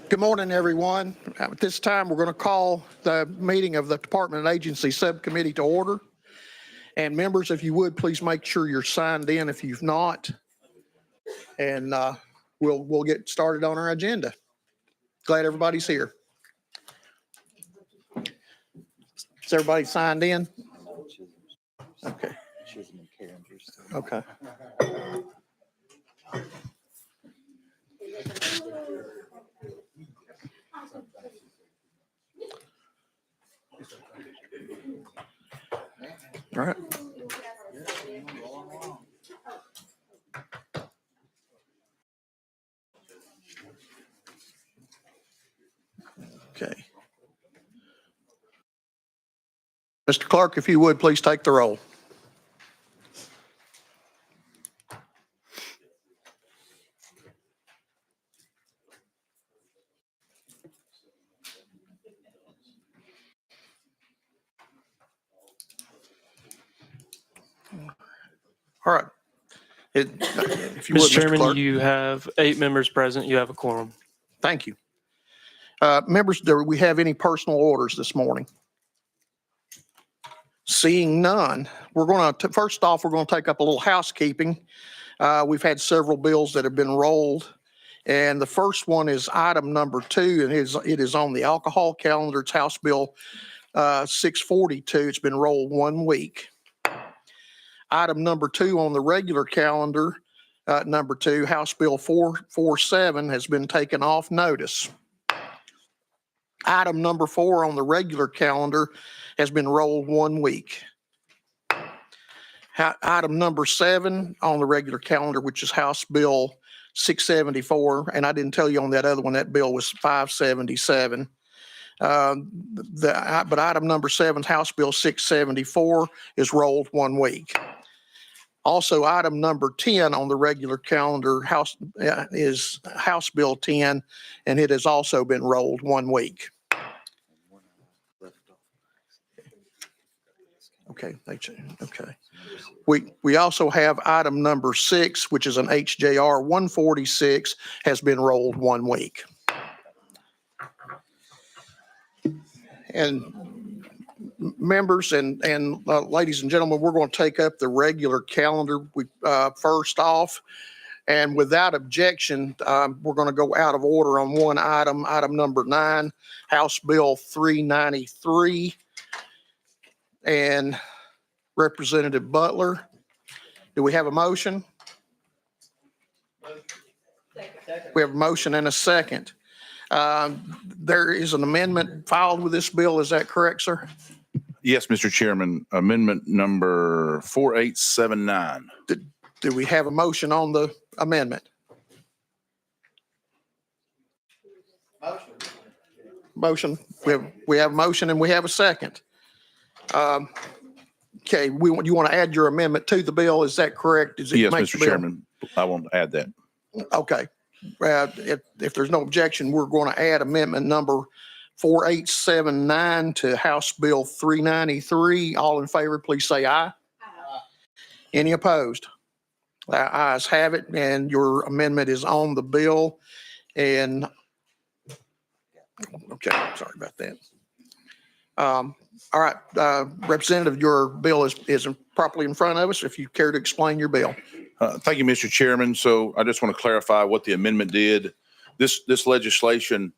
Good morning, everyone. At this time, we're going to call the meeting of the Department and Agency Subcommittee to order. And members, if you would, please make sure you're signed in if you've not. And we'll get started on our agenda. Glad everybody's here. Is everybody signed in? Okay. Okay. All right. Okay. Mr. Clark, if you would, please take the roll. All right. If you would, Mr. Chairman, Clark. you have 8 members present. You have a quorum. Thank you. Members, do we have any personal orders this morning? Seeing none, we're going to, first off, we're going to take up a little housekeeping. We've had several bills that have been rolled, and the first one is item number 2, and it is on the alcohol calendar. It's House Bill 642. It's been rolled 1 week. Item number 2 on the regular calendar, number 2, House Bill 447 has been taken off notice. Item number 4 on the regular calendar has been rolled 1 week. Item number 7 on the regular calendar, which is House Bill 674, and I didn't tell you on that other one, that bill was 577. But item number 7, House Bill 674, is rolled 1 week. Also, item number 10 on the regular calendar is House Bill 10, and it has also been rolled 1 week. Okay. Okay. We also have item number 6, which is an HJR 146, has been rolled 1 week. And members and ladies and gentlemen, we're going to take up the regular calendar first off. And without objection, we're going to go out of order on one item, item number 9, House Bill 393. And Representative Butler, do we have a motion? We have a motion and a second. There is an amendment filed with this bill. Is that correct, sir? Yes, Mr. Chairman. Amendment number 4879. Do we have a motion on the amendment? Motion. We have a motion and we have a second. Okay, you want to add your amendment to the bill? Is that correct? Yes, Mr. Chairman. I want to add that. Okay. If there's no objection, we're going to add amendment number 4879 to House Bill 393. All in favor, please say aye. Aye. Any opposed? Ayes have it, and your amendment is on the bill. And okay, sorry about that. All right, Representative, your bill is properly in front of us. If you care to explain your bill. Thank you, Mr. Chairman. So I just want to clarify what the amendment did. This legislation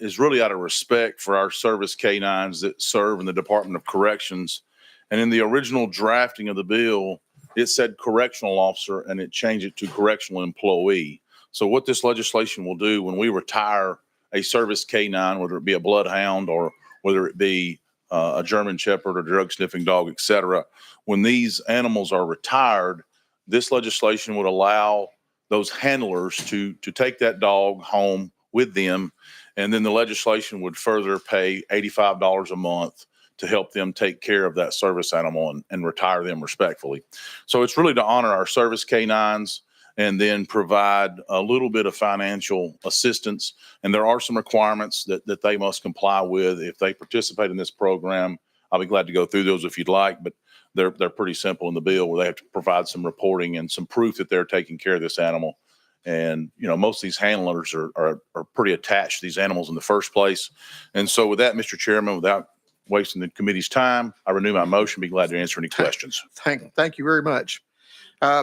is really out of respect for our service K-9s that serve in the Department of Corrections. And in the original drafting of the bill, it said correctional officer and it changed it to correctional employee. So what this legislation will do when we retire a service K-9, whether it be a bloodhound or whether it be a German Shepherd or drug sniffing dog, et cetera, when these animals are retired, this legislation would allow those handlers to take that dog home with them. And then the legislation would further pay $85 a month to help them take care of that service animal and retire them respectfully. So it's really to honor our service K-9s and then provide a little bit of financial assistance. And there are some requirements that they must comply with if they participate in this program. I'll be glad to go through those if you'd like, but they're pretty simple in the bill where they have to provide some reporting and some proof that they're taking care of this animal. And, most of these handlers are pretty attached to these animals in the first place. And so with that, Mr. Chairman, without wasting the committee's time, I renew my motion. Be glad to answer any questions. Thank you very much.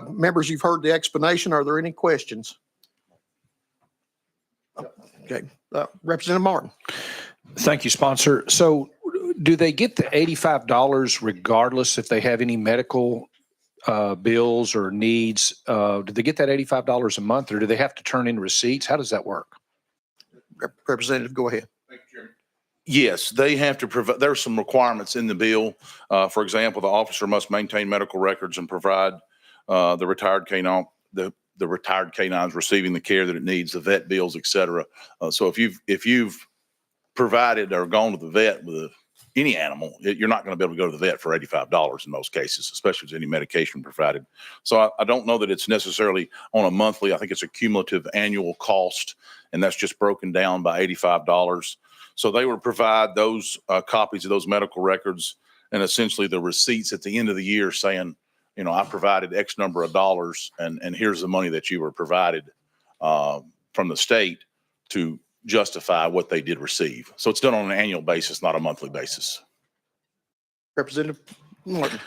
Members, you've heard the explanation. Are there any questions? Okay, Representative Martin. Thank you, sponsor. So do they get the $85 regardless if they have any medical bills or needs? Do they get that $85 a month, or do they have to turn in receipts? How does that work? Representative, go ahead. Yes, they have to provide, there's some requirements in the bill. For example, the officer must maintain medical records and provide the retired canine, the retired canine's receiving the care that it needs, the vet bills, et cetera. So if you've provided or gone to the vet with any animal, you're not going to be able to go to the vet for $85 in most cases, especially if there's any medication provided. So I don't know that it's necessarily on a monthly. I think it's a cumulative annual cost, and that's just broken down by $85. So they would provide those copies of those medical records and essentially the receipts at the end of the year saying, I provided X number of dollars, and here's the money that you were provided from the state to justify what they did receive. So it's done on an annual basis, not a monthly basis. Representative Martin.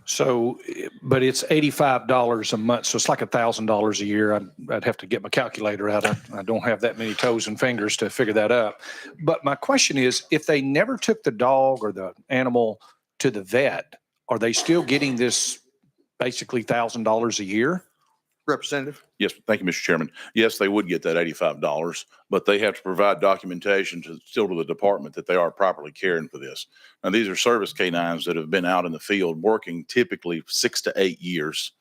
So, but it's $85 a month. So it's like $1,000 a year. I'd have to get my calculator out. I don't have that many toes and fingers to figure that up. But my question is, if they never took the dog or the animal to the vet, are they still getting this basically $1,000 a year? Representative. Yes, thank you, Mr. Chairman. Yes, they would get that $85, but they have to provide documentation to the department that they are properly caring for this. Now, these are service canines that have been out in the field working typically 6 to 8 years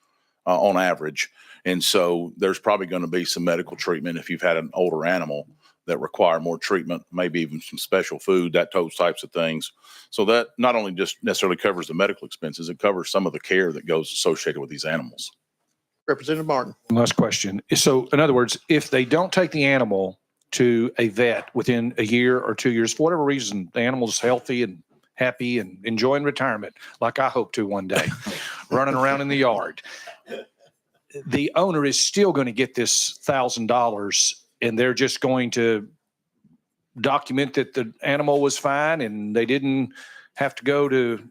on average. And so there's probably going to be some medical treatment if you've had an older animal that require more treatment, maybe even some special food, those types of things. So that not only just necessarily covers the medical expenses, it covers some of the care that goes associated with these animals. Representative Martin. Last question. So in other words, if they don't take the animal to a vet within a year or 2 years, for whatever reason, the animal's healthy and happy and enjoying retirement, like I hope to one day, running around in the yard, the owner is still going to get this $1,000, and they're just going to document that the animal was fine and they didn't have to go to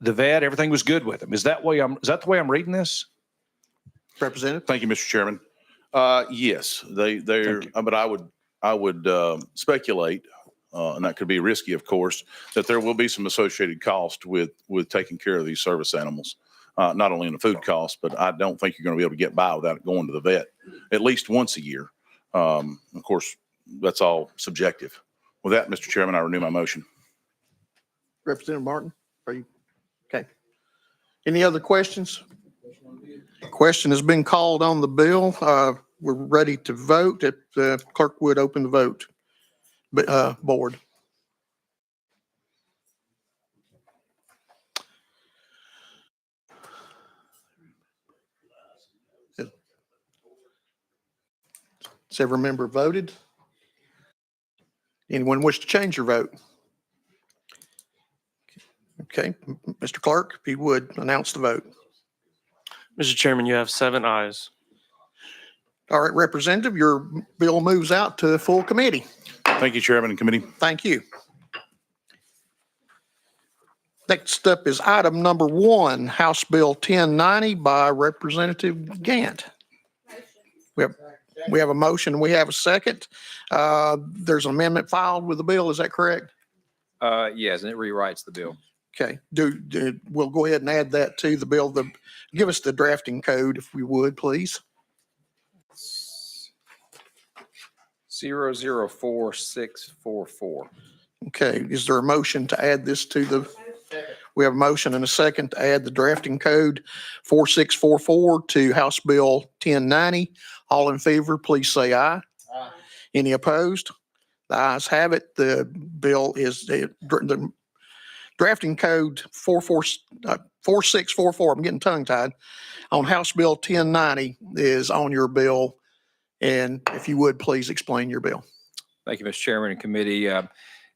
the vet. Everything was good with them. Is that the way I'm reading this? Representative. Thank you, Mr. Chairman. Yes, they're, but I would speculate, and that could be risky, of course, that there will be some associated cost with taking care of these service animals. Not only in the food cost, but I don't think you're going to be able to get by without going to the vet at least once a year. Of course, that's all subjective. With that, Mr. Chairman, I renew my motion. Representative Martin, are you okay? Any other questions? Question has been called on the bill. We're ready to vote. If the clerk would open the vote board. Has every member voted? Anyone wish to change your vote? Okay, Mr. Clerk, if you would announce the vote. Mr. Chairman, you have 7 ayes. All right, Representative, your bill moves out to full committee. Thank you, Chairman and committee. Thank you. Next up is item number 1, House Bill 1090 by Representative Gant. We have a motion and we have a second. There's an amendment filed with the bill. Is that correct? Yes, and it rewrites the bill. Okay, we'll go ahead and add that to the bill. Give us the drafting code if we would, please. 004644. Okay, is there a motion to add this to the? We have a motion and a second to add the drafting code 4644 to House Bill 1090. All in favor, please say aye. Aye. Any opposed? The ayes have it. The bill is the drafting code 4644. I'm getting tongue tied on House Bill 1090 is on your bill. And if you would, please explain your bill. Thank you, Mr. Chairman and committee.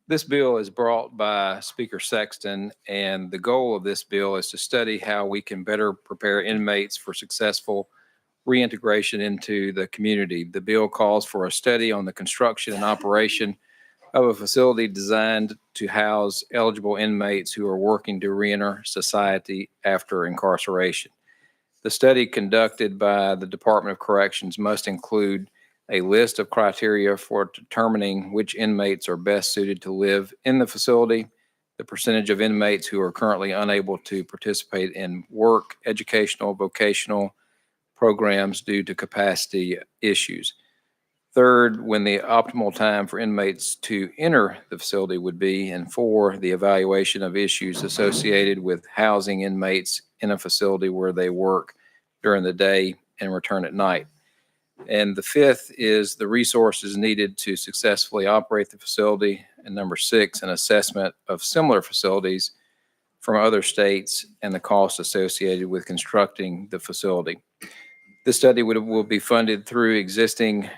This bill is brought by Speaker Sexton, and the goal of this bill is to study how we can better prepare inmates for successful reintegration into the community. The bill calls for a study on the construction and operation of a facility designed to house eligible inmates who are working to reenter society after incarceration. The study conducted by the Department of Corrections must include a list of criteria for determining which inmates are best suited to live in the facility, the percentage of inmates who are currently unable to participate in work, educational, vocational programs due to capacity issues. Third, when the optimal time for inmates to enter the facility would be. And four, the evaluation of issues associated with housing inmates in a facility where they work during the day and return at night. And the fifth is the resources needed to successfully operate the facility. And number six, an assessment of similar facilities from other states and the cost associated with constructing the facility. This study will be funded through existing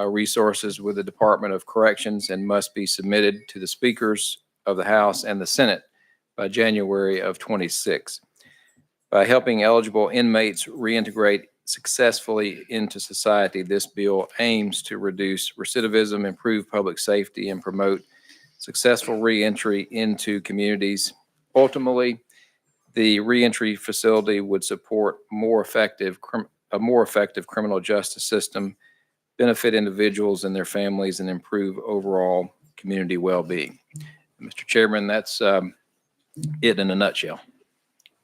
resources with the Department of Corrections and must be submitted to the speakers of the House and the Senate by January of 26. By helping eligible inmates reintegrate successfully into society, this bill aims to reduce recidivism, improve public safety, and promote successful reentry into communities. Ultimately, the reentry facility would support a more effective criminal justice system, benefit individuals and their families, and improve overall community well-being. Mr. Chairman, that's it in a nutshell.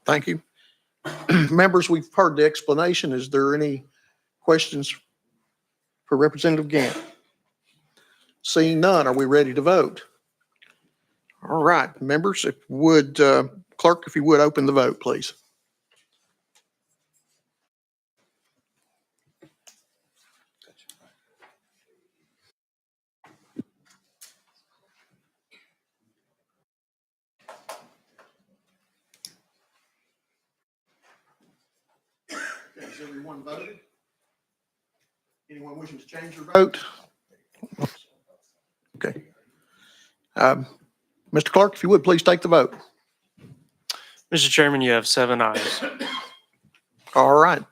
Thank you. Members, we've heard the explanation. Is there any questions for Representative Gant? Seeing none, are we ready to vote? All right, members, if would, clerk, if you would open the vote, please. Has everyone voted? Anyone wishing to change their vote? Okay. Mr. Clerk, if you would, please take the vote. Mr. Chairman, you have 7 ayes. All right.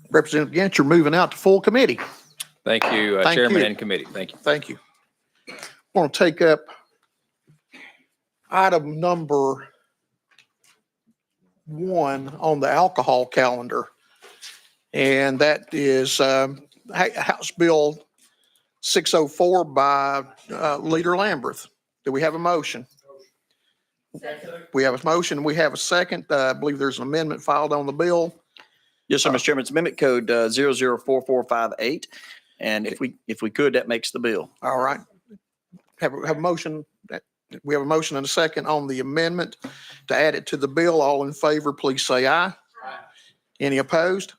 Representative Gant, you're moving out to full committee. Thank you, Thank Chairman you. and committee. Thank you. Thank you. I want to take up item number 1 on the alcohol calendar. And that is House Bill 604 by Leader Lamberth. Do we have a motion? We have a motion. We have a second. I believe there's an amendment filed on the bill. Yes, sir, Mr. Chairman. It's Amendment Code 004458. And if we could, that makes the bill. All right. Have a motion. We have a motion and a second on the amendment to add it to the bill. All in favor, please say aye. Aye. Any opposed?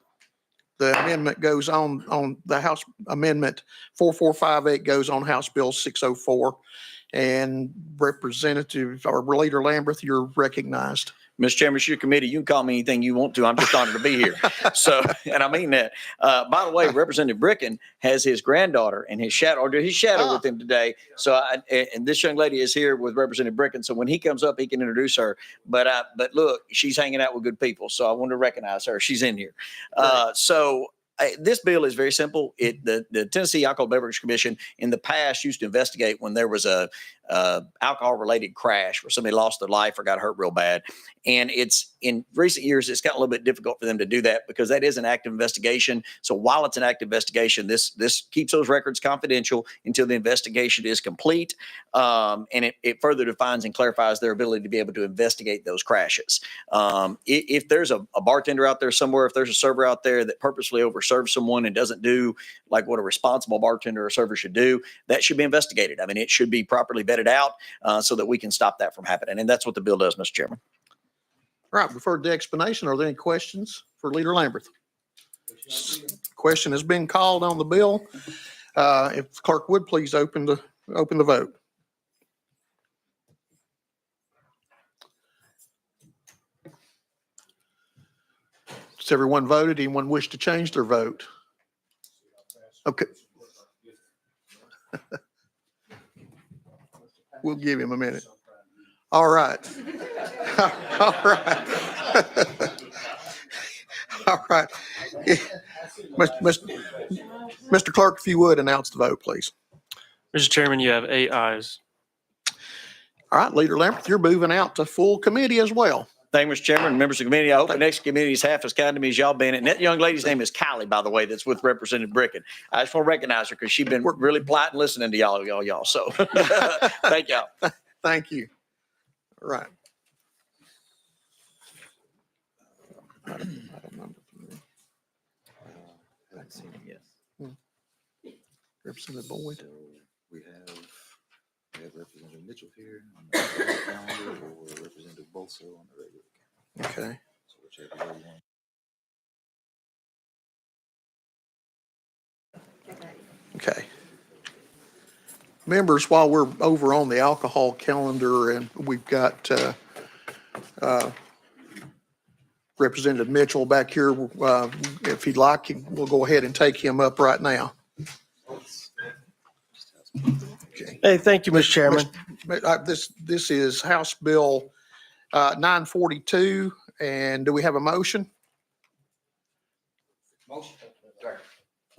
The amendment goes on the House Amendment 4458 goes on House Bill 604. And Representative or Leader Lamberth, you're recognized. Mr. Chairman, it's your committee. You can call me anything you want to. I'm just honored to be here. So, and I mean that. By the way, Representative Bricken has his granddaughter and his shadow with him today. So, and this young lady is here with Representative Bricken. So when he comes up, he can introduce her. But look, she's hanging out with good people. So I want to recognize her. She's in here. This bill is very simple. The Tennessee Alcohol Beverage Commission in the past used to investigate when there was a alcohol-related crash where somebody lost their life or got hurt real bad. And it's in recent years, it's gotten a little bit difficult for them to do that because that is an active investigation. So while it's an active investigation, this keeps those records confidential until the investigation is complete. And it further defines and clarifies their ability to be able to investigate those crashes. If there's a bartender out there somewhere, if there's a server out there that purposely overserves someone and doesn't do like what a responsible bartender or server should do, that should be investigated. I mean, it should be properly vetted out so that we can stop that from happening. And that's what the bill does, Mr. Chairman. All right, we've heard the explanation. Are there any questions for Leader Lamberth? Question has been called on the bill. If the clerk would please open the vote. Has everyone voted? Anyone wish to change their vote? Okay. We'll give him a minute. All right. All right. All right. Mr. Clerk, if you would, announce the vote, please. Mr. Chairman, you have 8 ayes. All right, Leader Lamberth, you're moving out to full committee as well. Thank you, Mr. Chairman, members of the committee. I hope the next committee is half as kind to me as y'all been. And that young lady's name is Kylie, by the way, that's with Representative Bricken. I just want to recognize her because she's been really polite and listening to y'all. So thank y'all. Thank you. All right. Item number 3. Haven't seen it yet. Representative Boyd. So we have Representative Mitchell here on the regular calendar or Representative Bolso on the regular calendar. Okay. So whichever way you want. Okay. Members, while we're over on the alcohol calendar and we've got Representative Mitchell back here, if he'd like, we'll go ahead and take him up right now. Okay. Hey, thank you, Mr. Chairman. This is House Bill 942, and do we have a motion?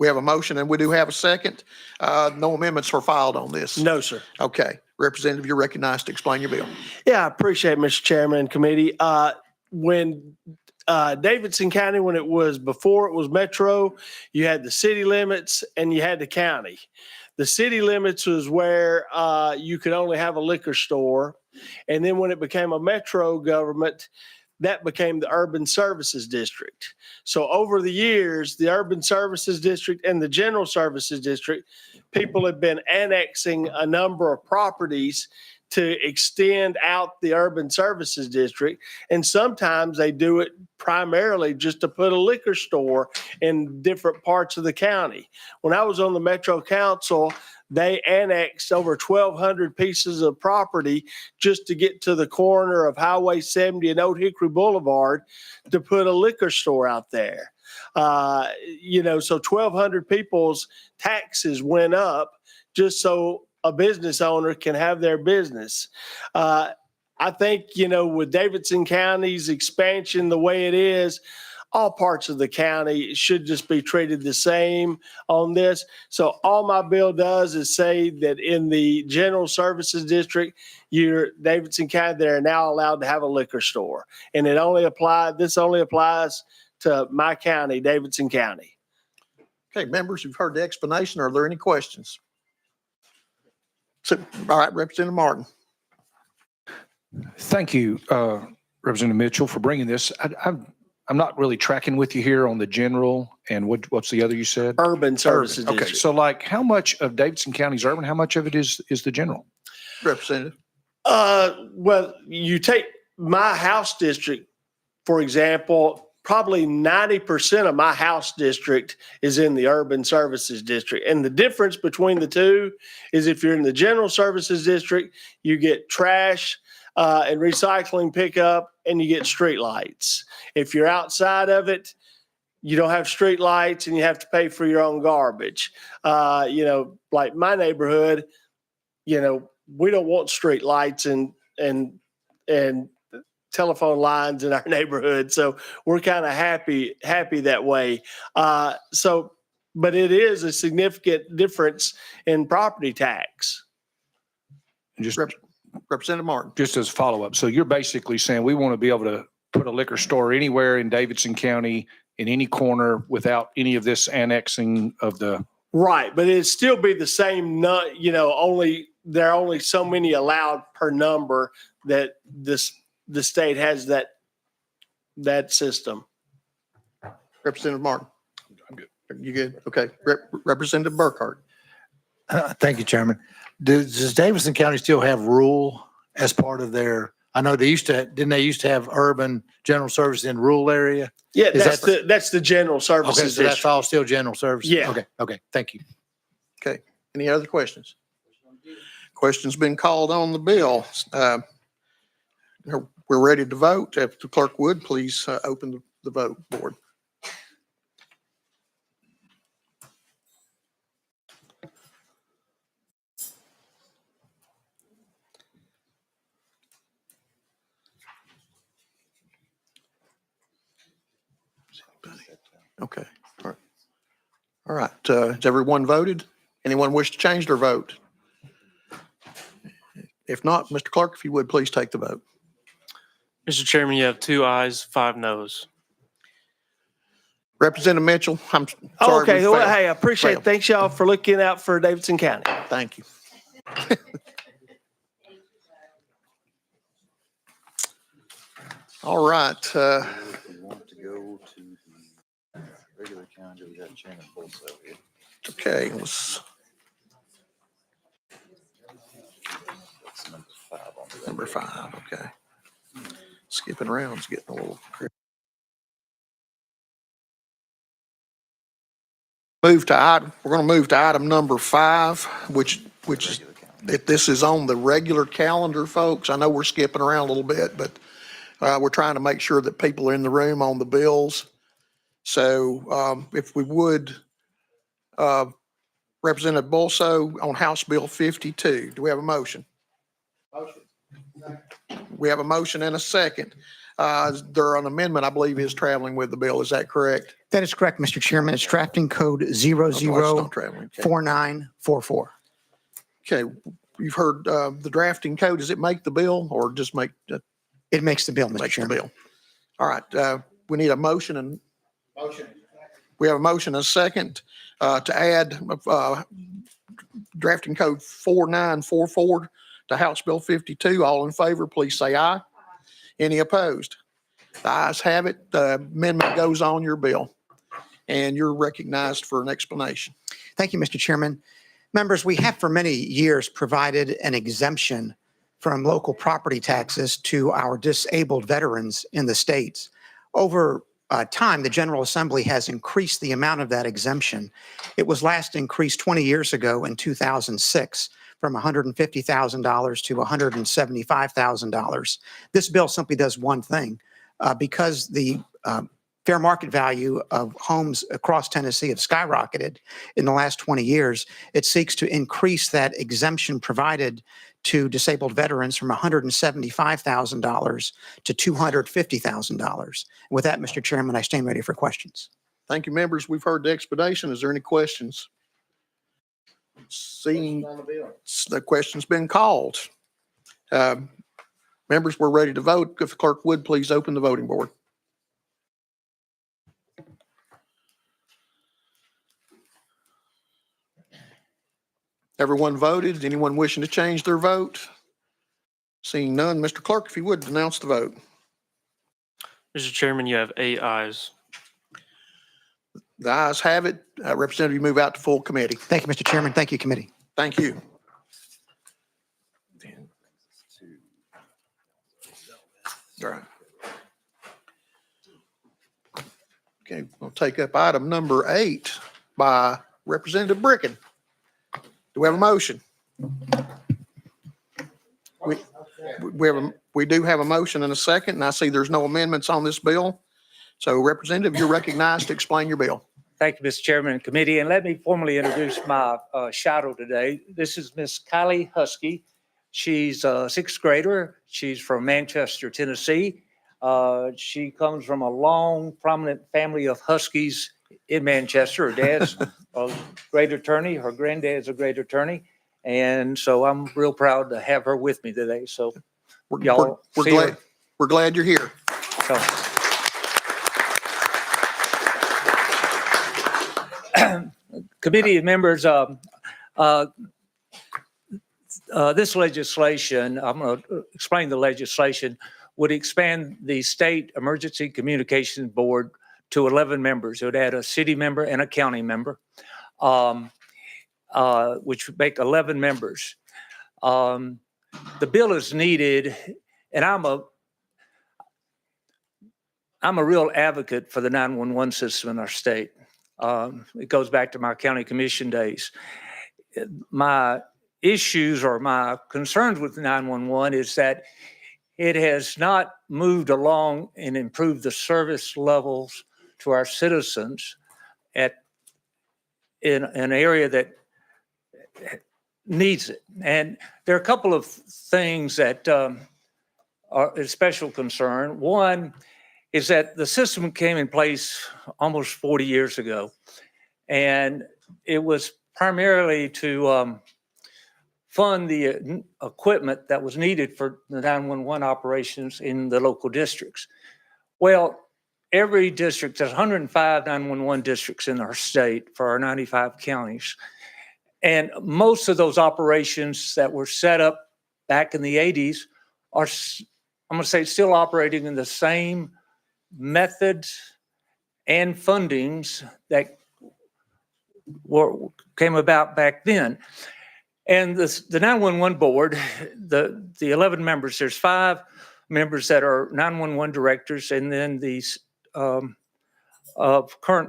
We have a motion, and we do have a second. No amendments were filed on this. No, sir. Okay. Representative, you're recognized to explain your bill. Yeah, I appreciate it, Mr. Chairman and committee. When Davidson County, when it was before it was Metro, you had the city limits and you had the county. The city limits was where you could only have a liquor store. And then when it became a Metro government, that became the Urban Services District. So over the years, the Urban Services District and the General Services District, people have been annexing a number of properties to extend out the Urban Services District. And sometimes they do it primarily just to put a liquor store in different parts of the county. When I was on the Metro Council, they annexed over 1,200 pieces of property just to get to the corner of Highway 70 and Old Hickory Boulevard to put a liquor store out there. So 1,200 people's taxes went up just so a business owner can have their business. I think, with Davidson County's expansion the way it is, all parts of the county should just be treated the same on this. So all my bill does is say that in the General Services District, Davidson County, they're now allowed to have a liquor store. And this only applies to my county, Davidson County. Okay, members, you've heard the explanation. Are there any questions? So, all right, Representative Martin. Thank you, Representative Mitchell, for bringing this. I'm not really tracking with you here on the general and what's the other you said? Urban Services Okay, District. so like how much of Davidson County's urban, how much of it is the general? Representative. Well, you take my house district, for example, probably 90% of my house district is in the Urban Services District. And the difference between the two is if you're in the General Services District, you get trash and recycling pickup and you get street lights. If you're outside of it, you don't have street lights and you have to pay for your own garbage. Like my neighborhood, we don't want street lights and telephone lines in our neighborhood. So we're kind of happy that way. But it is a significant difference in property tax. Just Representative Martin. Just as a follow-up. So you're basically saying we want to be able to put a liquor store anywhere in Davidson County in any corner without any of this annexing of the. Right. But it'd still be the same, there are only so many allowed per number that the state has that system. Representative Martin. I'm good. You good? Okay. Representative Burkhart. Thank you, Chairman. Does Davidson County still have rural as part of their, I know didn't they used to have urban general services in rural area? Yeah, Is that's the General Okay, Services so that's District. all still general services? Yeah. Okay, thank you. Okay. Any other questions? Questions been called on the bill. We're ready to vote. If the clerk would, please open the vote board. Okay. All right. All right. Has everyone voted? Anyone wish to change their vote? If not, Mr. Clerk, if you would, please take the vote. Mr. Chairman, you have 2 ayes, 5 noes. Representative Mitchell, I'm sorry. Okay, we well, failed. hey, I appreciate it. Failed. Thanks y'all for looking out for Davidson County. Thank you. All right. If we want to go to the regular calendar, we have Chairman Bolso here. Okay. Let's, That's number 5 on the number regular 5. Okay. Skipping around is getting a little. Move to item. We're going to move to item number 5, which is, regular calendar. if this is on the regular calendar, folks. I know we're skipping around a little bit, but we're trying to make sure that people are in the room on the bills. So if we would, Representative Bolso on House Bill 52. Do we have a motion? Motion. We have a motion and a second. There an amendment, I believe, is traveling with the bill. Is that correct? That is correct, Mr. Chairman. It's drafting code Oh, no, it's not traveling. Okay. 004944. Okay, you've heard the drafting code. Does it make the bill or just make It makes the bill, Mr. makes the Chairman. bill? All right, we need a motion and. We have a motion and a second to add drafting code 4944 to House Bill 52. All in favor, please say aye. Any opposed? The ayes have it. The amendment goes on your bill. And you're recognized for an explanation. Thank you, Mr. Chairman. Members, we have for many years provided an exemption from local property taxes to our disabled veterans in the states. Over time, the General Assembly has increased the amount of that exemption. It was last increased 20 years ago in 2006 from $150,000 to $175,000. This bill simply does one thing. Because the fair market value of homes across Tennessee have skyrocketed in the last 20 years, it seeks to increase that exemption provided to disabled veterans from $175,000 to $250,000. With that, Mr. Chairman, I stand ready for questions. Thank you, members. We've heard the explanation. Is there any questions? Seeing the question's been called. Members, we're ready to vote. If the clerk would, please open the voting board. Everyone voted. Anyone wishing to change their vote? Seeing none, Mr. Clerk, if you would, announce the vote. Mr. Chairman, you have 8 ayes. The ayes have it. Representative, you move out to full committee. Thank you, Mr. Chairman. Thank you, committee. Thank you. All right. Okay, we'll take up item number 8 by Representative Bricken. Do we have a motion? We do have a motion and a second, and I see there's no amendments on this bill. So Representative, you're recognized to explain your bill. Thank you, Mr. Chairman and committee. And let me formally introduce my shadow today. This is Miss Kylie Husky. She's a 6th grader. She's from Manchester, Tennessee. She comes from a long, prominent family of Huskies in Manchester. Her dad's a great attorney. Her granddad's a great attorney. And so I'm real proud to have her with me today. So y'all We're see glad, her. we're glad you're here. So, committee members, this legislation, I'm going to explain the legislation, would expand the State Emergency Communications Board to 11 members. It would add a city member and a county member, which would make 11 members. The bill is needed, and I'm a real advocate for the 911 system in our state. It goes back to my county commission days. My issues or my concerns with 911 is that it has not moved along and improved the service levels to our citizens in an area that needs it. And there are a couple of things that are a special concern. One is that the system came in place almost 40 years ago. And it was primarily to fund the equipment that was needed for the 911 operations in the local districts. Well, every district, there's 105 911 districts in our state for our 95 counties. And most of those operations that were set up back in the 80s are, I'm going to say, still operating in the same methods and fundings that came about back then. And the 911 board, the 11 members, there's 5 members that are 911 directors, and then these current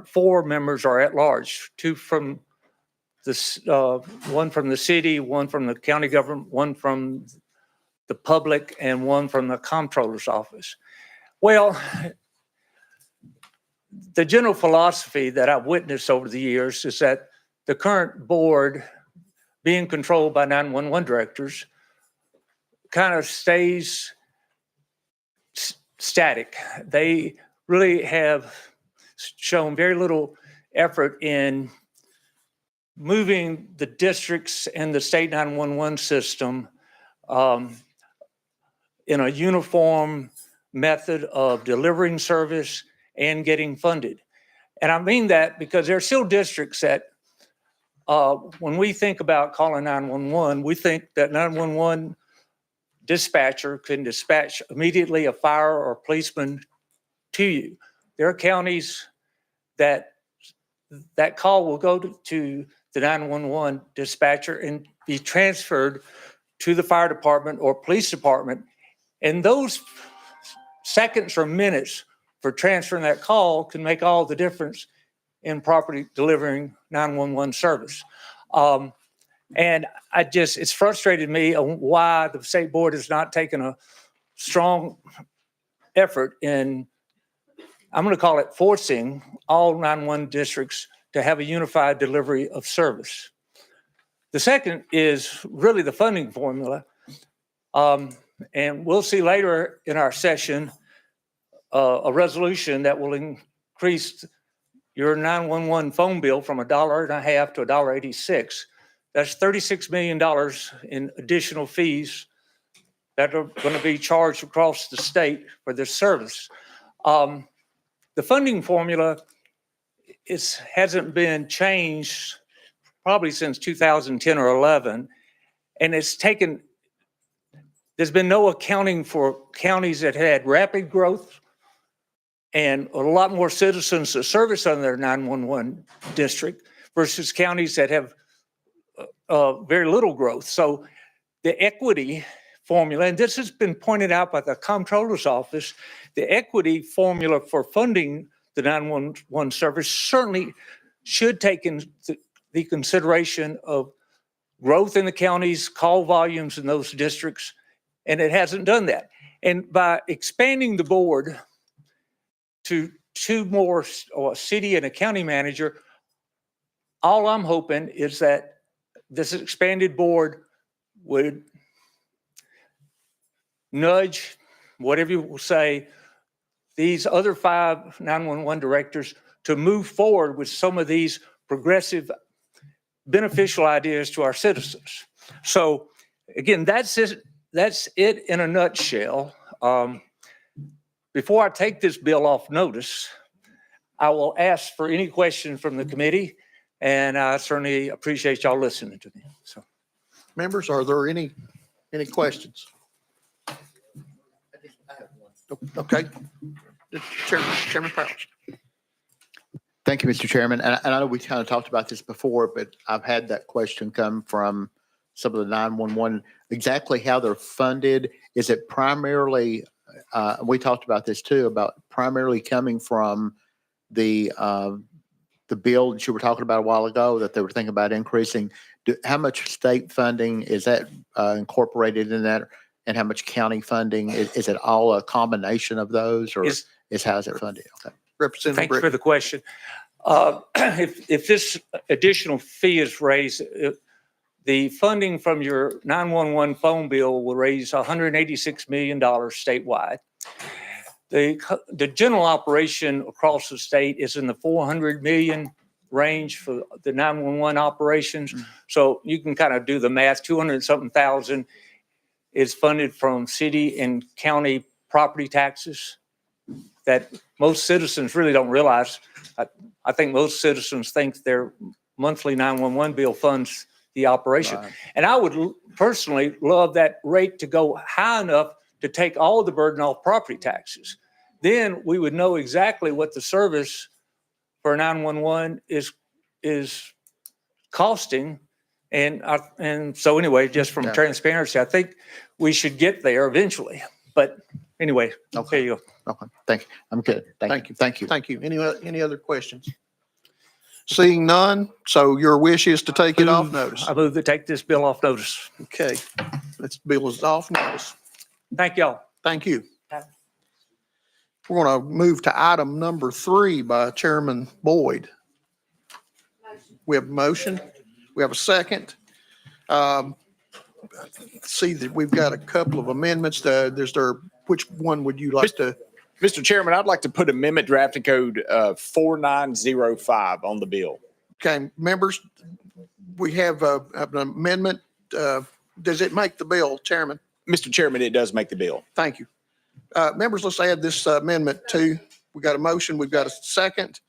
4 members are at large, 2 from this, 1 from the city, 1 from the county government, 1 from the public, and 1 from the comptroller's office. Well, the general philosophy that I've witnessed over the years is that the current board, being controlled by 911 directors, kind of stays static. They really have shown very little effort in moving the districts and the state 911 system in a uniform method of delivering service and getting funded. And I mean that because there are still districts that when we think about calling 911, we think that 911 dispatcher can dispatch immediately a fire or policeman to you. There are counties that call will go to the 911 dispatcher and be transferred to the fire department or police department. And those seconds or minutes for transferring that call can make all the difference in properly delivering 911 service. And it's frustrated me on why the state board has not taken a strong effort in, I'm going to call it, forcing all 911 districts to have a unified delivery of service. The second is really the funding formula. And we'll see later in our session a resolution that will increase your 911 phone bill from $1.50 to $1.86. That's $36 million in additional fees that are going to be charged across the state for this service. The funding formula hasn't been changed probably since 2010 or 11, and there's been no accounting for counties that had rapid growth and a lot more citizens to service on their 911 district versus counties that have very little growth. So the equity formula, and this has been pointed out by the comptroller's office, the equity formula for funding the 911 service certainly should take into the consideration of growth in the counties, call volumes in those districts, and it hasn't done that. And by expanding the board to 2 more, or a city and a county manager, all I'm hoping is that this expanded board would nudge, whatever you will say, these other 5 911 directors to move forward with some of these progressive, beneficial ideas to our citizens. So again, that's it in a nutshell. Before I take this bill off notice, I will ask for any questions from the committee, and I certainly appreciate y'all listening to me. So, Members, are there any questions? Okay. Chairman Powers. Thank you, Mr. Chairman. And I know we kind of talked about this before, but I've had that question come from some of the 911, exactly how they're funded. Is it primarily, we talked about this too, about primarily coming from the bill that you were talking about a while ago that they were thinking about increasing. How much state funding is that incorporated in that? And how much county funding? Is it all a combination of those, or how is it funded? Okay. Representative thanks for Britton. the question. If this additional fee is raised, the funding from your 911 phone bill will raise $186 million statewide. the general operation across the state is in the 400 million range for the 911 operations. So you can kind of do the math, 200 and something thousand is funded from city and county property taxes that most citizens really don't realize. I think most citizens think their monthly 911 bill funds the operation. Right. And I would personally love that rate to go high enough to take all the burden off property taxes. Then we would know exactly what the service for 911 is costing. And so anyway, just from Yeah. transparency, I think we should get there eventually. But anyway, Okay. there you go. Okay, thank you. I'm good. Thank you. Thank you. Thank you. Any other questions? Seeing none, so your wish is to take it off notice. I move to take this bill off notice. Okay, this bill is off notice. Thank y'all. Thank you. We're going to move to item number 3 by Chairman Boyd. We have a motion. We have a second. See that we've got a couple of amendments. Which one would you like to? Mr. Chairman, I'd like to put amendment drafting code 4905 on the bill. Okay, members, we have an amendment. Does it make the bill, Chairman? Mr. Chairman, it does make the bill. Thank you. Members, let's add this amendment too. We got a motion. We've got a second.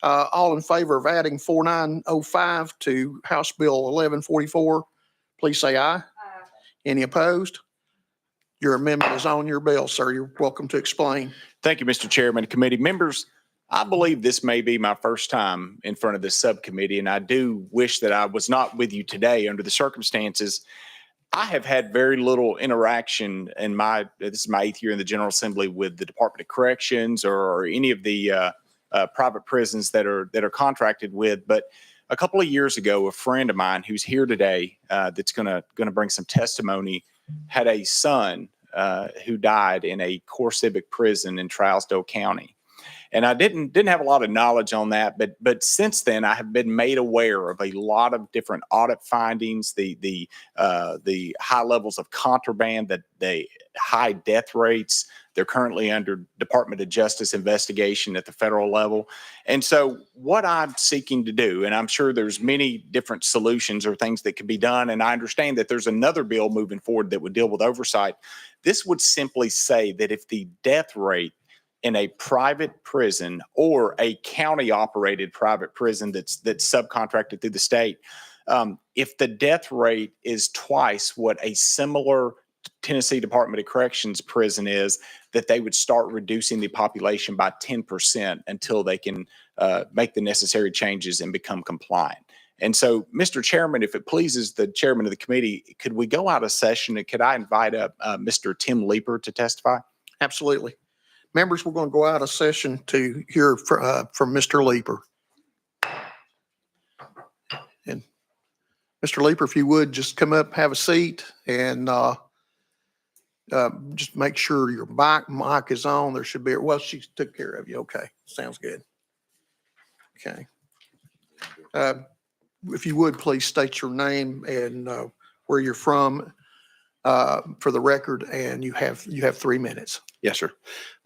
All in favor of adding 4905 to House Bill 1144, please say aye. Any opposed? Your amendment is on your bill, sir. You're welcome to explain. Thank you, Mr. Chairman. Committee members, I believe this may be my first time in front of this subcommittee, and I do wish that I was not with you today under the circumstances. I have had very little interaction in this is my 8th year in the General Assembly with the Department of Corrections or any of the private prisons that are contracted with. But a couple of years ago, a friend of mine who's here today that's gonna bring some testimony had a son who died in a core civic prison in Trousdale County. And I didn't have a lot of knowledge on that, but since then I have been made aware of a lot of different audit findings, the high levels of contraband, the high death rates. They're currently under Department of Justice investigation at the federal level. And so what I'm seeking to do, and I'm sure there's many different solutions or things that could be done, and I understand that there's another bill moving forward that would deal with oversight. This would simply say that if the death rate in a private prison or a county operated private prison that's subcontracted through the state, if the death rate is twice what a similar Tennessee Department of Corrections prison is, that they would start reducing the population by 10% until they can make the necessary changes and become compliant. And so, Mr. Chairman, if it pleases the chairman of the committee, could we go out of session and could I invite up Mr. Tim Leeper to testify? Absolutely. Members, we're going to go out of session to hear from Mr. Leeper. And Mr. Leeper, if you would just come up, have a seat, and just make sure your mic is on. There should be, well, she took care of you. Okay, sounds good. Okay. If you would, please state your name and where you're from for the record, and you have 3 minutes. Yes, sir.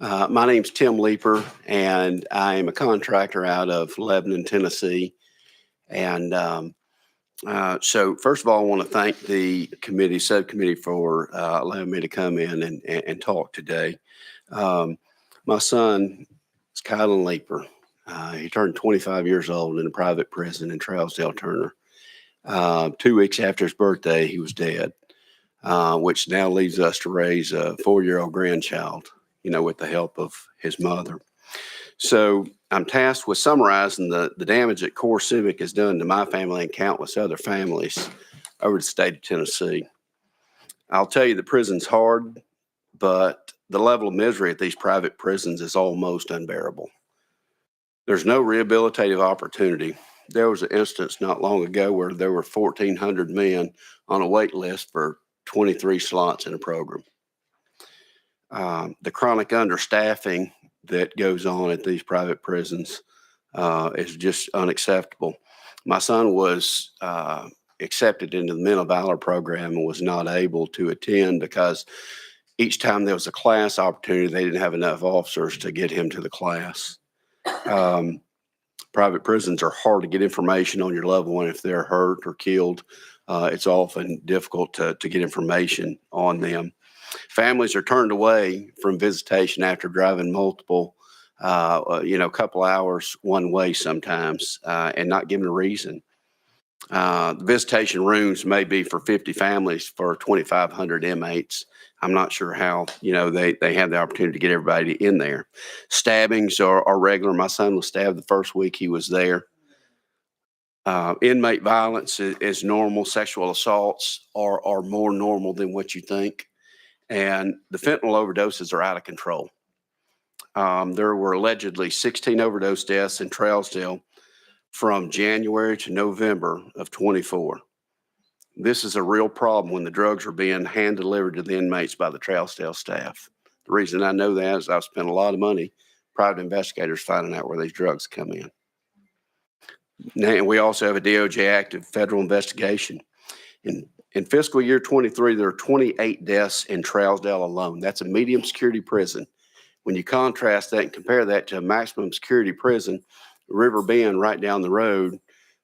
My name's Tim Leeper, and I am a contractor out of Lebanon, Tennessee. And so first of all, I want to thank the subcommittee for allowing me to come in and talk today. My son is Kylan Leeper. He turned 25 years old in a private prison in Trousdale, Turner. 2 weeks after his birthday, he was dead. Which now leaves us to raise a 4-year-old grandchild, with the help of his mother. So I'm tasked with summarizing the damage that Core Civic has done to my family and countless other families over the state of Tennessee. I'll tell you the prison's hard, but the level of misery at these private prisons is almost unbearable. There's no rehabilitative opportunity. There was an instance not long ago where there were 1,400 men on a wait list for 23 slots in a program. The chronic understaffing that goes on at these private prisons is just unacceptable. My son was accepted into the Mental Valor program and was not able to attend because Each time there was a class opportunity, they didn't have enough officers to get him to the class. Private prisons are hard to get information on your loved one if they're hurt or killed. It's often difficult to get information on them. Families are turned away from visitation after driving multiple, couple hours one way sometimes, and not given a reason. The visitation rooms may be for 50 families for 2,500 inmates. I'm not sure how, they have the opportunity to get everybody in there. Stabbings are regular. My son was stabbed the first week he was there. Inmate violence is normal. Sexual assaults are more normal than what you think. And the fentanyl overdoses are out of control. There were allegedly 16 overdose deaths in Trousdale from January to November of 24. This is a real problem when the drugs are being hand delivered to the inmates by the Trousdale staff. The reason I know that is I've spent a lot of money, private investigators finding out where these drugs come in. Now, and we also have a DOJ active federal investigation. In fiscal year 23, there are 28 deaths in Trousdale alone. That's a medium security prison. When you contrast that and compare that to a maximum security prison, River Bend right down the road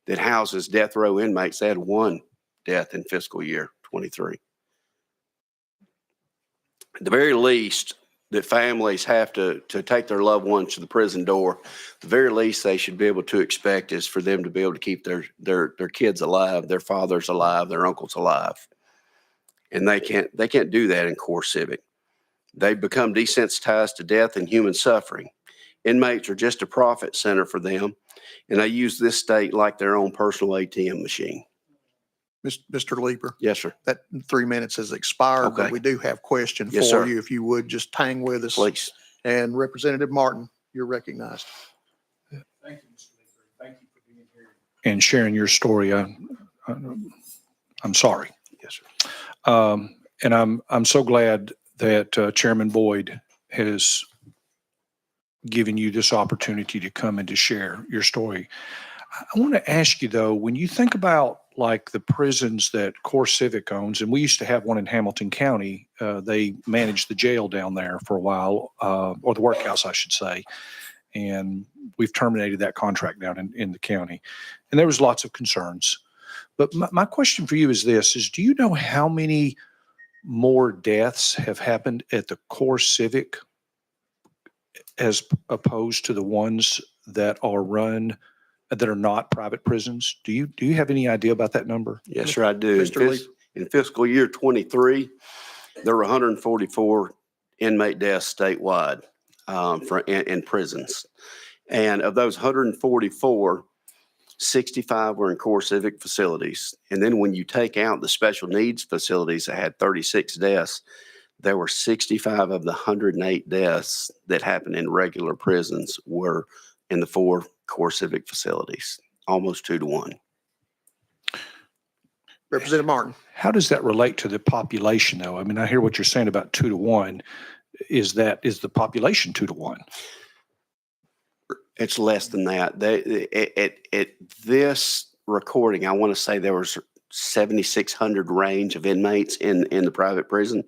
that houses death row inmates, they had 1 death in fiscal year 23. At the very least, that families have to take their loved ones to the prison door, the very least they should be able to expect is for them to be able to keep their kids alive, their fathers alive, their uncles alive. And they can't do that in core civic. They've become desensitized to death and human suffering. Inmates are just a profit center for them, and they use this state like their own personal ATM machine. Mr. Leeper, Yes, sir. that 3 minutes has expired, but Okay. we do have questions Yes, for sir. you. If you would just hang with us. Please. And Representative Martin, you're recognized. Thank you, Mr. Leeper. Thank you for being here and sharing your story. I'm sorry. Yes, sir. And I'm so glad that Chairman Boyd has given you this opportunity to come and to share your story. I want to ask you though, when you think about like the prisons that Core Civic owns, and we used to have one in Hamilton County, they managed the jail down there for a while, or the workhouse, I should say. And we've terminated that contract down in the county. And there was lots of concerns. But my question for you is this, do you know how many more deaths have happened at the Core Civic as opposed to the ones that are run that are not private prisons? Do you have any idea about that number? Yes, sir, I do. Mr. Lee. In fiscal year 23, there were 144 inmate deaths statewide in prisons. And of those 144, 65 were in Core Civic facilities. And then when you take out the special needs facilities that had 36 deaths, there were 65 of the 108 deaths that happened in regular prisons were in the 4 Core Civic facilities, almost 2 to 1. Representative Martin. How does that relate to the population though? I mean, I hear what you're saying about 2 to 1. Is the population 2 to 1? It's less than that. At this recording, I want to say there was 7,600 range of inmates in the private prison,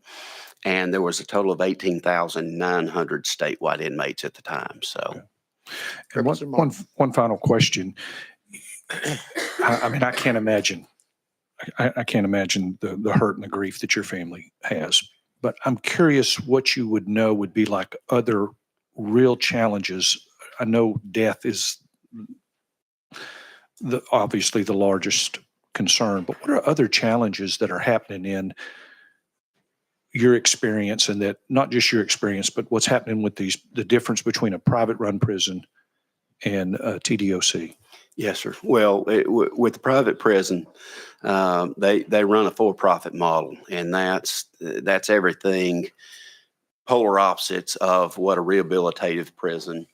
and there was a total of 18,900 statewide inmates at the time. So, okay. And one final question. I mean, I can't imagine. I can't imagine the hurt and the grief that your family has. But I'm curious what you would know would be like other real challenges. I know death is obviously the largest concern, but what are other challenges that are happening in your experience, and that not just your experience, but what's happening with the difference between a private run prison and a TDOC? yes, sir. Well, with the private prison, they run a for-profit model, and that's everything polar opposites of what a rehabilitative prison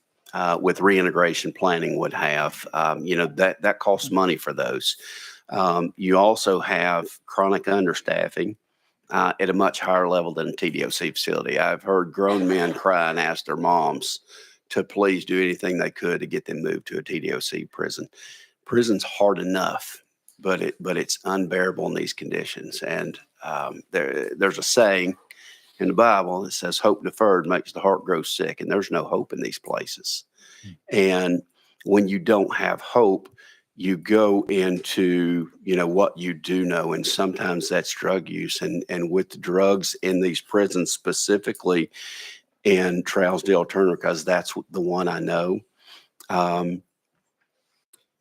with reintegration planning would have. That costs money for those. You also have chronic understaffing at a much higher level than a TDOC facility. I've heard grown men cry and ask their moms to please do anything they could to get them moved to a TDOC prison. Prison's hard enough, but it's unbearable in these conditions. And there's a saying, in the Bible that says hope deferred makes the heart grow sick, and there's no hope in these places. And when you don't have hope, you go into, what you do know, and sometimes that's drug use. And with drugs in these prisons, specifically in Trousdale Turner, because that's the one I know,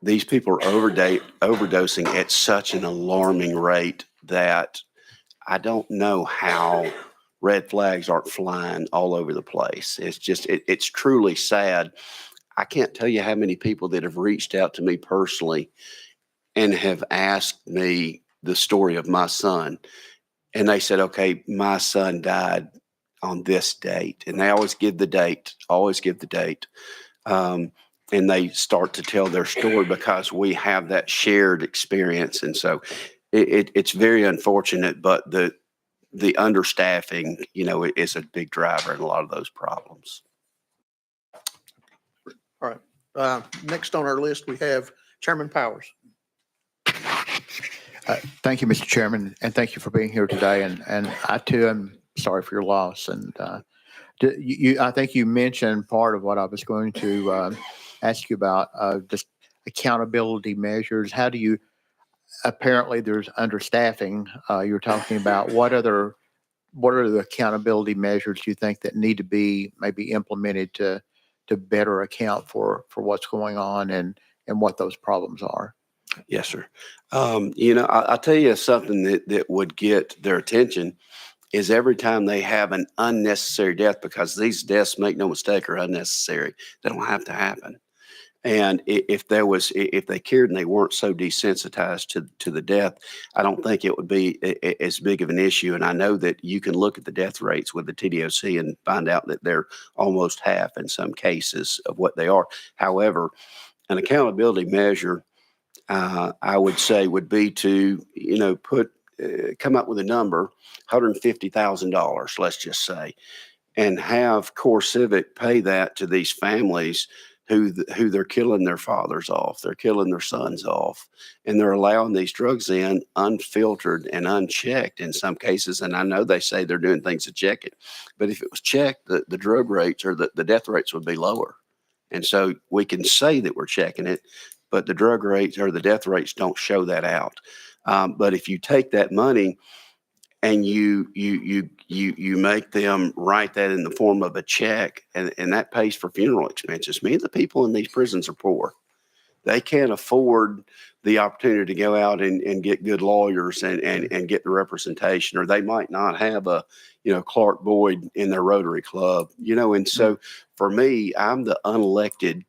these people are overdosing at such an alarming rate that I don't know how red flags aren't flying all over the place. It's just, it's truly sad. I can't tell you how many people that have reached out to me personally and have asked me the story of my son. And they said, okay, my son died on this date. And they always give the date. And they start to tell their story because we have that shared experience. And so it's very unfortunate, but the understaffing, is a big driver in a lot of those problems. All right. Next on our list, we have Chairman Powers. Thank you, Mr. Chairman, and thank you for being here today. And I too am sorry for your loss. And I think you mentioned part of what I was going to ask you about, just accountability measures. How do you, apparently there's understaffing. You're talking about what are the accountability measures you think that need to be maybe implemented to better account for what's going on and what those problems are? Yes, sir. I'll tell you something that would get their attention is every time they have an unnecessary death, because these deaths, make no mistake, are unnecessary. They don't have to happen. And if they cared and they weren't so desensitized to the death, I don't think it would be as big of an issue. And I know that you can look at the death rates with the TDOC and find out that they're almost half in some cases of what they are. However, an accountability measure, I would say, would be to, come up with a number, $150,000, let's just say, and have Core Civic pay that to these families who they're killing their fathers off, they're killing their sons off, and they're allowing these drugs in unfiltered and unchecked in some cases. And I know they say they're doing things to check it, but if it was checked, the drug rates or the death rates would be lower. And so we can say that we're checking it, but the drug rates or the death rates don't show that out. But if you take that money and you make them write that in the form of a check, and that pays for funeral expenses. Many of the people in these prisons are poor. They can't afford the opportunity to go out and get good lawyers and get the representation, or they might not have a, Clark Boyd in their Rotary Club, and so for me, I'm the unelected.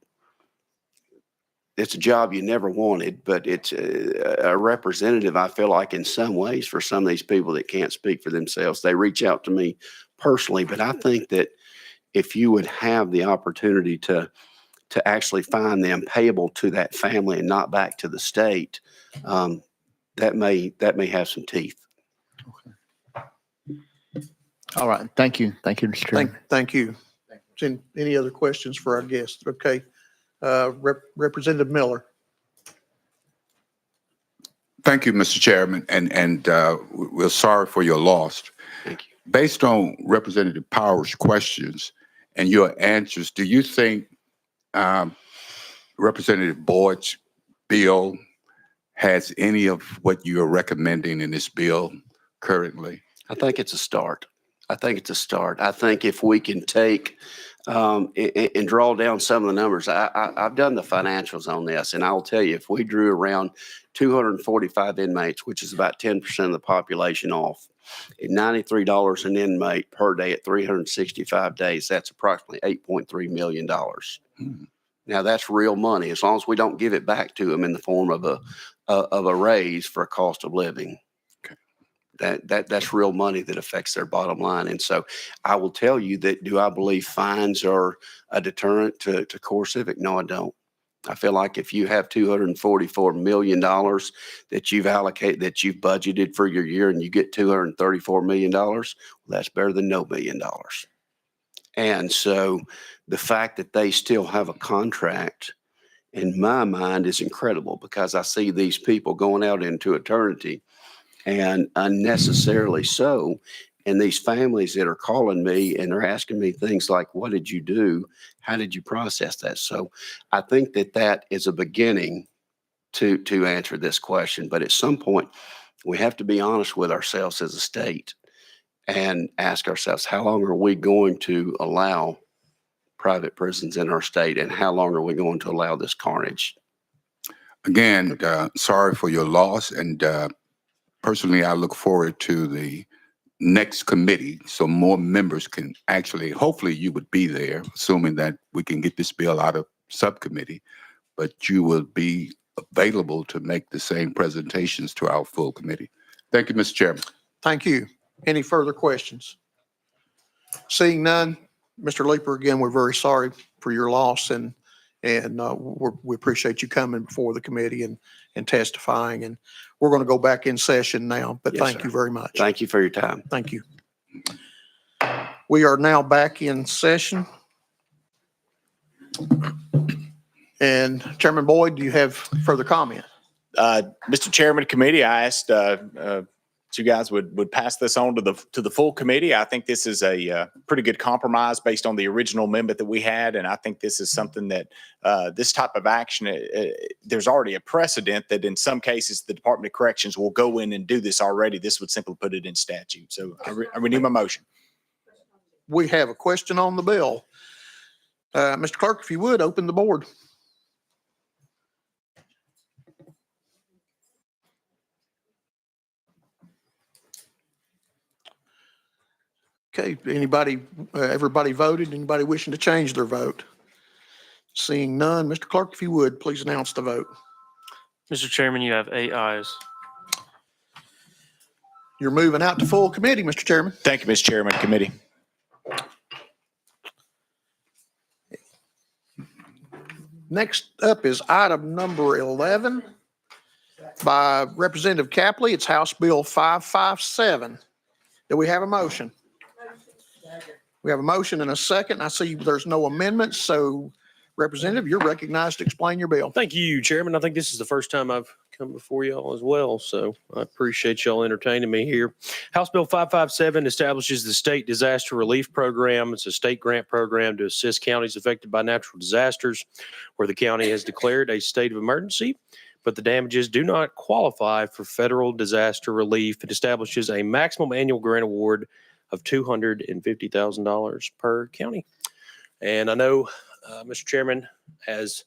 It's a job you never wanted, but it's a representative, I feel like, in some ways, for some of these people that can't speak for themselves. They reach out to me personally, but I think that if you would have the opportunity to actually find them payable to that family and not back to the state, that may have some teeth. All right. Thank you. Thank you, Mr. Chairman. Thank you. Any other questions for our guests? Okay. Representative Miller. Thank you, Mr. Chairman, and we're sorry for your loss. Thank you. Based on Representative Powers' questions and your answers, do you think Representative Boyd's bill has any of what you are recommending in this bill currently? I think it's a start. I think if we can take and draw down some of the numbers, I've done the financials on this, and I will tell you, if we drew around 245 inmates, which is about 10% of the population off, at $93 an inmate per day at 365 days, that's approximately $8.3 million. Now, that's real money, as long as we don't give it back to them in the form of a raise for a cost of living. That's real money that affects their bottom line. And so I will tell you that, do I believe fines are a deterrent to Core Civic? No, I don't. I feel like if you have $244 million that you've allocated, that you've budgeted for your year, and you get $234 million, well, that's better than no $1 million. And so the fact that they still have a contract, in my mind, is incredible, because I see these people going out into eternity, and unnecessarily so. And these families that are calling me and they're asking me things like, what did you do? How did you process that? So I think that that is a beginning to answer this question. But at some point, we have to be honest with ourselves as a state and ask ourselves, how long are we going to allow private prisons in our state, and how long are we going to allow this carnage? Again, sorry for your loss. And personally, I look forward to the next committee so more members can actually, hopefully you would be there, assuming that we can get this bill out of subcommittee, but you will be available to make the same presentations to our full committee. Thank you, Mr. Chairman. Thank you. Any further questions? Seeing none, Mr. Leeper, again, we're very sorry for your loss, and we appreciate you coming before the committee and testifying. And we're going to go back in session now, but Yes, thank sir. you very much. Thank you for your time. Thank you. We are now back in session. And Chairman Boyd, do you have further comment? Mr. Chairman, committee, I asked you guys would pass this on to the full committee. I think this is a pretty good compromise based on the original amendment that we had, and I think this is something that this type of action. There's already a precedent that in some cases the Department of Corrections will go in and do this already. This would simply put it in statute. So I renew my motion. We have a question on the bill. Mr. Clerk, if you would, open the board. Okay, anybody, everybody voted? Anybody wishing to change their vote? Seeing none, Mr. Clerk, if you would, please announce the vote. Mr. Chairman, you have 8 ayes. You're moving out to full committee, Mr. Chairman. Thank you, Mr. Chairman, committee. Next up is item number 11 by Representative Capley. It's House Bill 557. Do we have a motion? We have a motion and a second. I see there's no amendments, so Representative, you're recognized to explain your bill. Thank you, Chairman. I think this is the first time I've come before y'all as well, so I appreciate y'all entertaining me here. House Bill 557 establishes the State Disaster Relief Program. It's a state grant program to assist counties affected by natural disasters where the county has declared a state of emergency, but the damages do not qualify for federal disaster relief. It establishes a maximum annual grant award of $250,000 per county. And I know, Mr. Chairman, as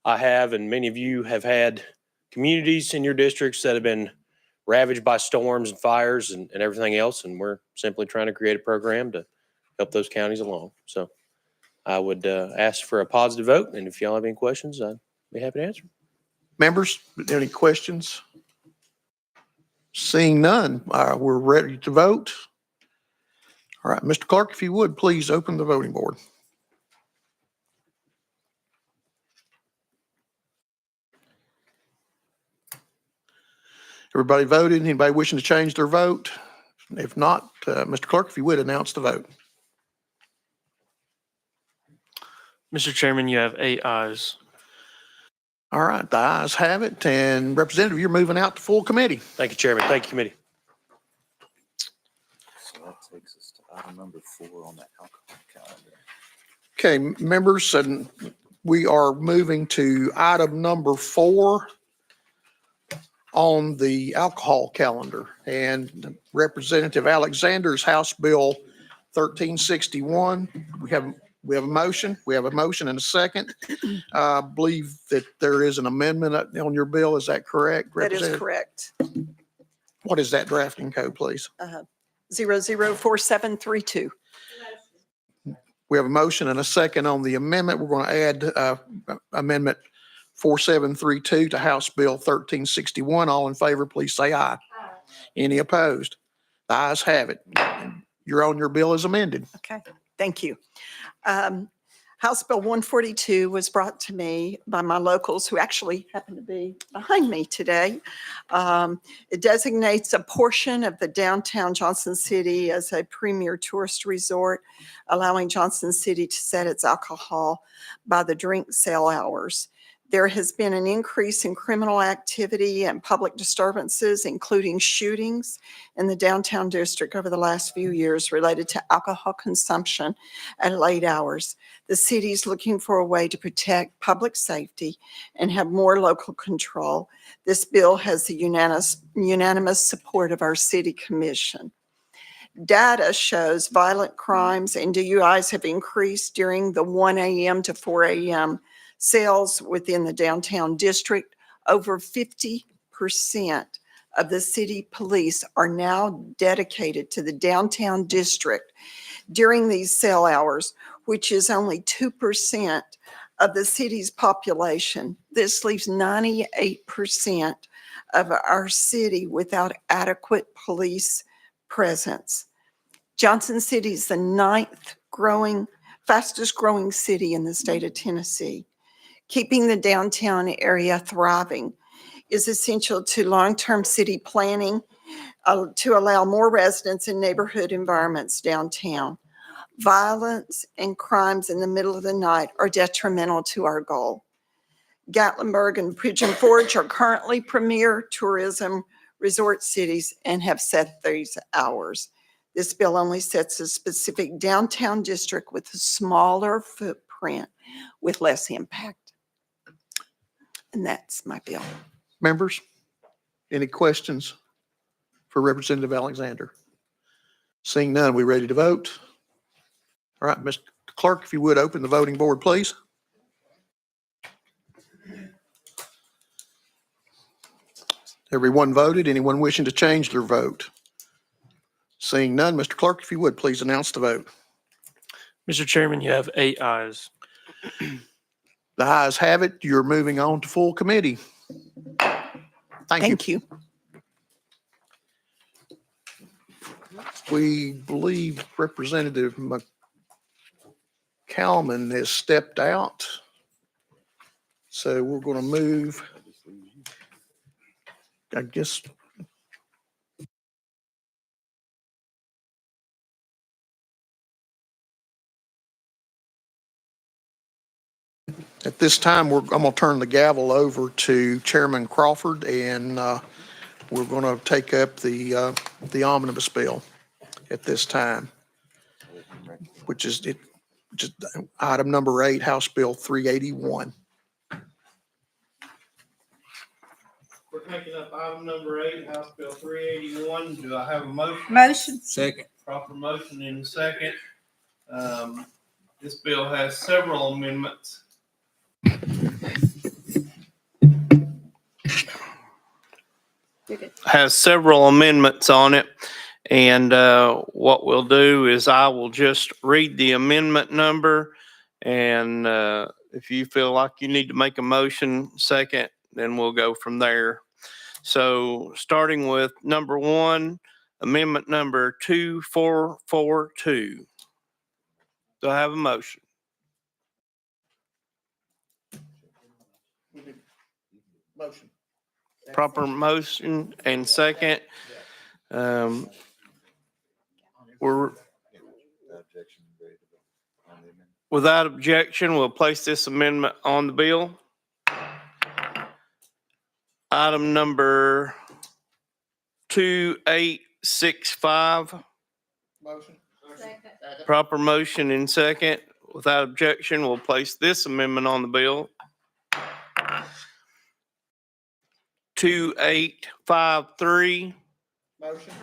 I have and many of you have had communities in your districts that have been ravaged by storms and fires and everything else, and we're simply trying to create a program to help those counties along. So I would ask for a positive vote, and if y'all have any questions, I'd be happy to answer. Members, any questions? Seeing none, we're ready to vote. All right, Mr. Clerk, if you would, please open the voting board. Everybody voted. Anybody wishing to change their vote? If not, Mr. Clerk, if you would, announce the vote. Mr. Chairman, you have 8 ayes. All right, the ayes have it. And Representative, you're moving out to full committee. Thank you, Chairman. Thank you, committee. So that takes us to item number 4 on the alcohol calendar. Okay, members, and we are moving to item number 4 on the alcohol calendar. And Representative Alexander's House Bill 1361. We have a motion. We have a motion and a second. I believe that there is an amendment on your bill. Is that correct? That is Representative? correct. What is that drafting code, please? 004732. We have a motion and a second on the amendment. We're going to add amendment 4732 to House Bill 1361. All in favor, please say aye. Aye. Any opposed? The ayes have it. You're on your bill as amended. Okay, thank you. House Bill 142 was brought to me by my locals who actually happen to be behind me today. It designates a portion of the downtown Johnson City as a premier tourist resort, allowing Johnson City to set its alcohol by the drink sale hours. There has been an increase in criminal activity and public disturbances, including shootings in the downtown district over the last few years related to alcohol consumption at late hours. The city is looking for a way to protect public safety and have more local control. This bill has the unanimous support of our city commission. Data shows violent crimes and DUIs have increased during the 1 a.m. to 4 a.m. sales within the downtown district. Over 50% of the city police are now dedicated to the downtown district during these sale hours, which is only 2% of the city's population. This leaves 98% of our city without adequate police presence. Johnson City is the fastest growing city in the state of Tennessee. Keeping the downtown area thriving is essential to long-term city planning to allow more residents in neighborhood environments downtown. Violence and crimes in the middle of the night are detrimental to our goal. Gatlinburg and Pigeon Forge are currently premier tourism resort cities and have set these hours. This bill only sets a specific downtown district with a smaller footprint with less impact. And that's my bill. Members, any questions for Representative Alexander? Seeing none, we ready to vote? All right, Mr. Clerk, if you would open the voting board, please. Everyone voted. Anyone wishing to change their vote? Seeing none, Mr. Clerk, if you would, please announce the vote. Mr. Chairman, you have 8 ayes. The ayes have it. You're moving on to full committee. Thank you. We believe Representative McCalman has stepped out. So we're going to move, I guess. At this time, I'm going to turn the gavel over to Chairman Crawford, and we're going to take up the omnibus bill at this time, which is item number 8, House Bill 381. We're taking up item number 8, House Bill 381. Do I have a motion? Motion. Second. Proper motion in a second. This bill has several amendments. Has several amendments on it. And what we'll do is I will just read the amendment number. And if you feel like you need to make a motion second, then we'll go from there. So starting with number 1, amendment number 2442. Do I have a motion? Motion. Proper motion and second. We're without objection, we'll place this amendment on the bill. Item number 2865. Motion. Proper motion and second. Without objection, we'll place this amendment on the bill. 2853. Motion.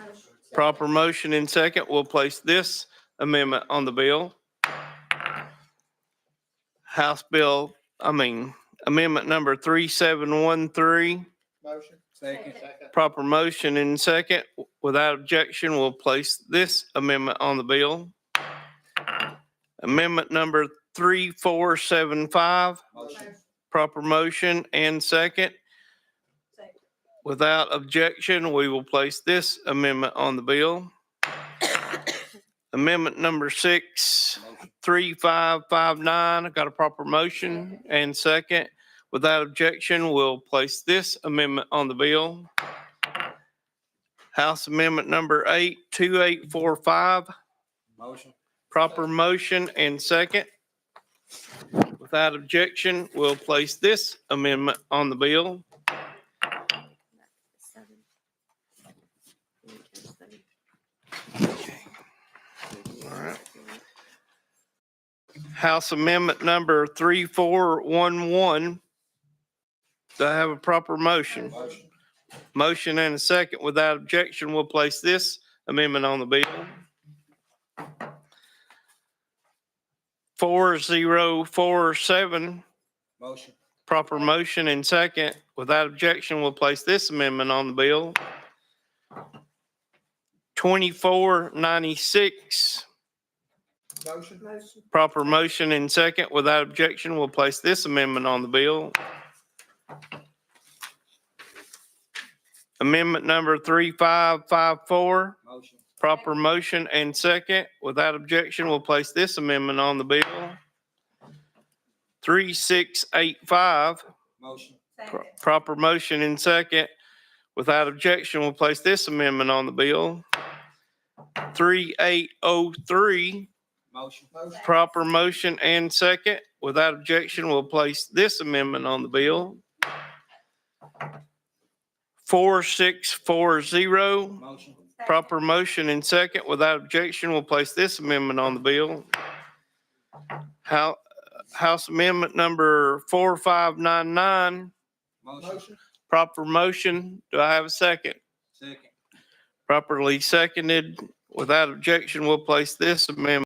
Proper motion and second. We'll place this amendment on the bill. Amendment number 3713. Motion. Second. Proper motion and second. Without objection, we'll place this amendment on the bill. Amendment number 3475. Motion. Proper motion and second. Without objection, we will place this amendment on the bill. Amendment number 63559. I got a proper motion and second. Without objection, we'll place this amendment on the bill. House Amendment number 82845. Motion. Proper motion and second. Without objection, we'll place this amendment on the bill. All right. House Amendment number 3411. Do I have a proper motion? Motion and a second. Without objection, we'll place this amendment on the bill. 4047. Motion. Proper motion and second. Without objection, we'll place this amendment on the bill. 2496. Motion. Proper motion and second. Without objection, we'll place this amendment on the bill. Amendment number 3554. Motion. Proper motion and second. Without objection, we'll place this amendment on the bill. 3685. Motion. Proper motion and second. Without objection, we'll place this amendment on the bill. 3803. Motion. Proper motion and second. Without objection, we'll place this amendment on the bill. 4640. Motion. Proper motion and second. Without objection, we'll place this amendment on the bill. House Amendment number 4599. Motion. Proper motion. Do I have a second? Second. Properly seconded. Without objection, we'll place this amendment